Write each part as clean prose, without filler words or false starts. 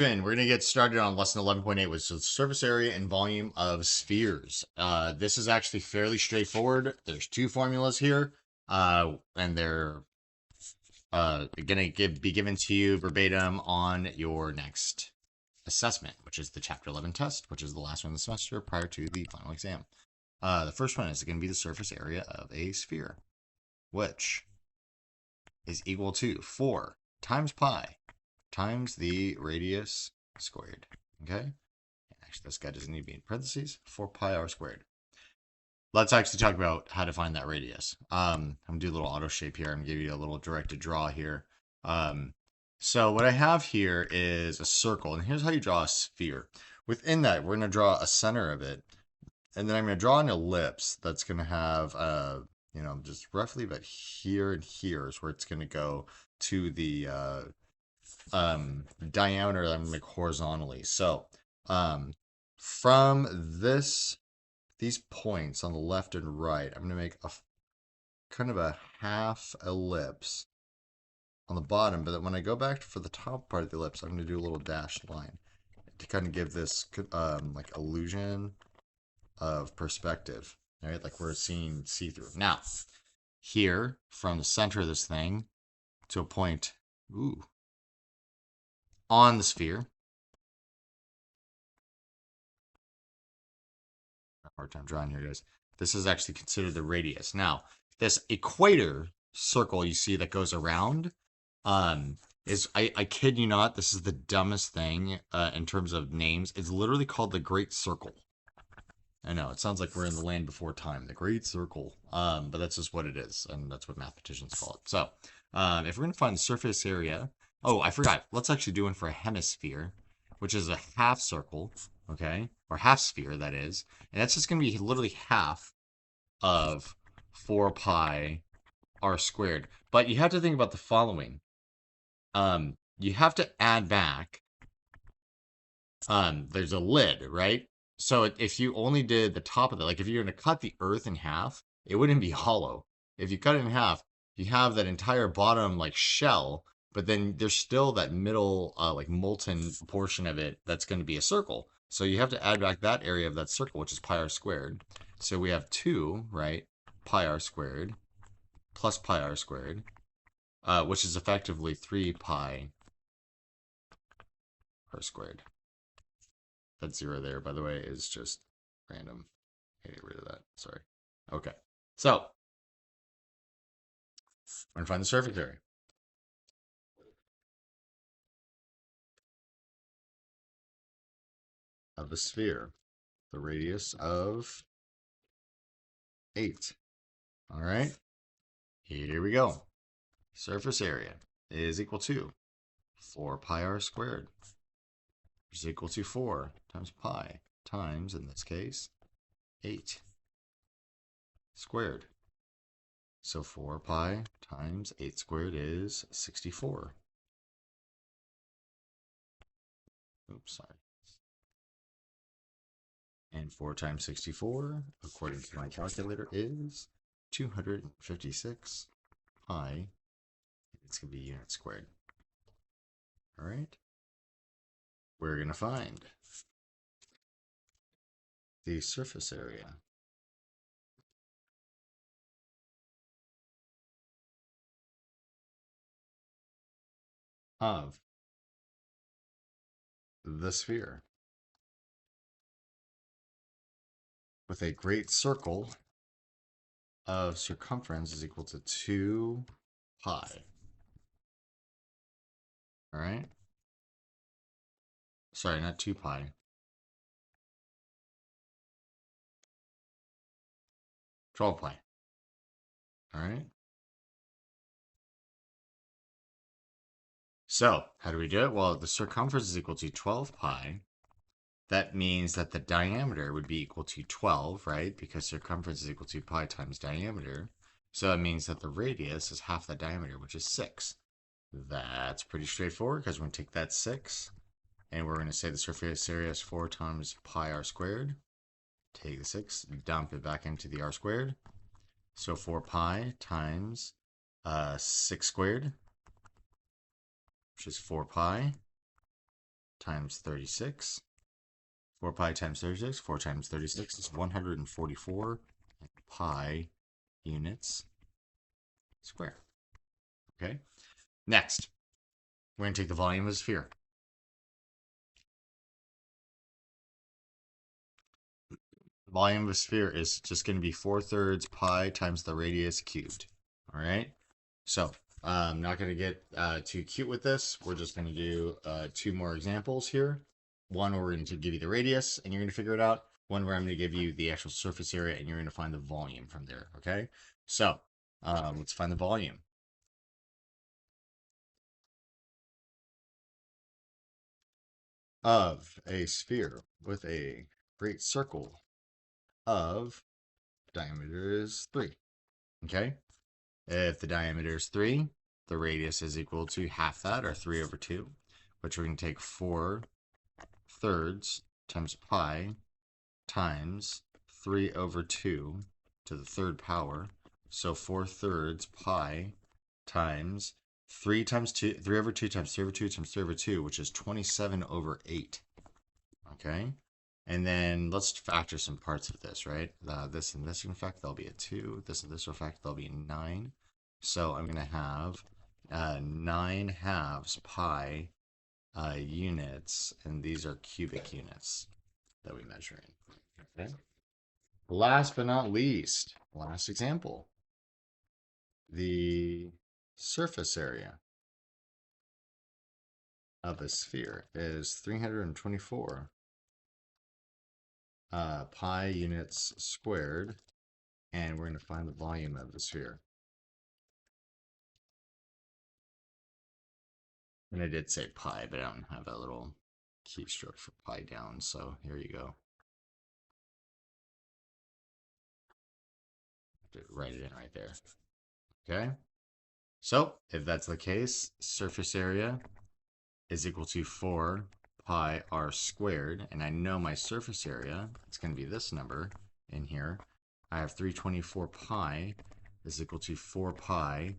We're going to get started on lesson 11.8, which is surface area and volume of spheres. This is actually fairly straightforward. There's two formulas here, and they're going to be given to you verbatim on your next assessment, which is the Chapter 11 test, which is the last one of the semester prior to the final exam. The first one is going to be the surface area of a sphere, which is equal to 4 times pi times the radius squared. Okay? Actually, this guy doesn't need to be in parentheses. 4 pi r squared. Let's actually talk about how to find that radius. I'm going to do a little auto shape here. I'm going to give you a little directed draw here. So what I have here is a circle, and here's how you draw a sphere. Within that, we're going to draw a center of it, and then I'm going to draw an ellipse that's going to have, just roughly about here and here is where it's going to go to the diameter that I'm going to make horizontally. So from these points on the left and right, I'm going to make a kind of a half ellipse on the bottom, but then when I go back for the top part of the ellipse, I'm going to do a little dashed line to kind of give this like illusion of perspective, right? Like we're seeing see-through. Now, here from the center of this thing to a point, on the sphere. Hard time drawing here, guys. This is actually considered the radius. Now, this equator circle you see that goes around, is I kid you not, this is the dumbest thing in terms of names. It's literally called the Great Circle. I know, it sounds like we're in the land before time, the Great Circle. But that's just what it is, and that's what mathematicians call it. So, if we're going to find the surface area, oh, I forgot. Let's actually do one for a hemisphere, which is a half circle, okay? Or half sphere, that is. And that's just going to be literally half of 4 pi r squared. But you have to think about the following. You have to add back, there's a lid, right? So if you only did the top of it, like if you're going to cut the earth in half, it wouldn't be hollow. If you cut it in half, you have that entire bottom like shell, but then there's still that middle like molten portion of it that's going to be a circle. So you have to add back that area of that circle, which is pi r squared. So we have 2, right? Pi r squared plus pi r squared, which is effectively 3 pi r squared. That 0 there, by the way, is just random. Get rid of that. Sorry. Okay. So, we're going to find the surface area of the sphere. The radius of 8. All right. Here we go. Surface area is equal to 4 pi r squared, which is equal to 4 times pi times, in this case, 8 squared. So 4 pi times 8 squared is 64. Oops, sorry. And 4 times 64, according to my calculator, is 256 pi. It's going to be units squared. All right. We're going to find the surface area of the sphere with a great circle of circumference is equal to 2 pi. All right. Sorry, not 2 pi. 12 pi. All right. So, how do we do it? Well, the circumference is equal to 12 pi. That means that the diameter would be equal to 12, right? Because circumference is equal to pi times diameter. So that means that the radius is half the diameter, which is 6. That's pretty straightforward because we're going to take that 6 and we're going to say the surface area is 4 times pi r squared. Take the 6, dump it back into the r squared. So 4 pi times 6 squared, which is 4 pi. times 36. 4 pi times 36. 4 times 36 is 144 pi units square. Okay. Next, we're going to take the volume of a sphere. The volume of a sphere is just going to be 4/3 pi times the radius cubed. All right. So I'm not going to get too cute with this. We're just going to do 2 more examples here. One where we're going to give you the radius and you're going to figure it out. One where I'm going to give you the actual surface area and you're going to find the volume from there. Okay. So let's find the volume. Of a sphere with a great circle of diameter is 3. Okay. If the diameter is 3, the radius is equal to half that, or 3/2, which we're going to take 4/3 times pi times 3/2 to the third power. So 4/3 pi times 3 times 2, 3/2 times 3/2 times 3/2, which is 27/8. Okay. And then let's factor some parts of this, right? This and this, in fact, there'll be a 2. This and this, in fact, there'll be a 9. So I'm going to have 9/2 pi units, and these are cubic units that we measure in. Okay. Last but not least, last example. The surface area of a sphere is 324 pi units squared, and we're going to find the volume of the sphere. And I did say pi, but I don't have that little keystroke for pi down, so here you go. Write it in right there. Okay? So, if that's the case, surface area is equal to 4 pi r squared, and I know my surface area, it's going to be this number in here. I have 324 pi is equal to 4 pi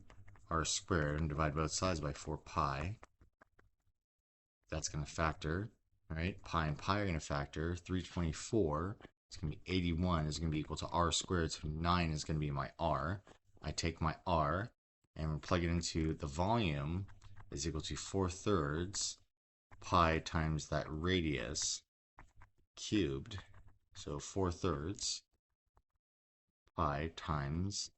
r squared, and divide both sides by 4 pi. That's going to factor, right? Pi and pi are going to factor. 324 is going to be 81 is going to be equal to r squared, so 9 is going to be my r. I take my r and plug it into the volume is equal to 4/3 pi times that radius cubed. So 4/3 pi times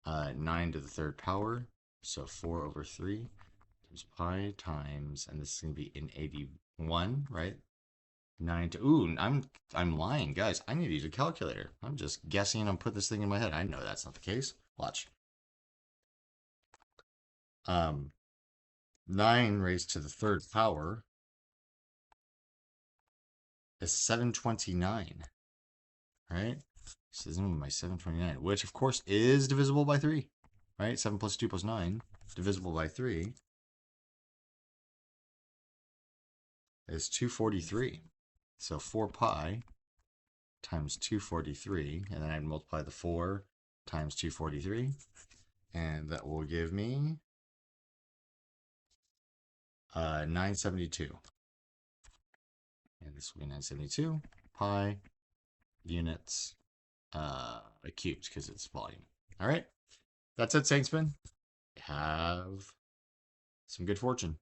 9 to the third power. So 4/3 times pi times, and this is going to be in 81, right? 9 to, ooh, I'm lying, guys. I need to use a calculator. I'm just guessing and put this thing in my head. I know that's not the case. Watch. 9 raised to the third power is 729, right? So this is my 729, which of course is divisible by 3, right? 7 plus 2 plus 9, divisible by 3 is 243. So 4 pi times 243, and then I multiply the 4 times 243, and that will give me 972. And this will be 972 pi units cubed, because it's volume. All right, that's it, Saintsman. Have some good fortune.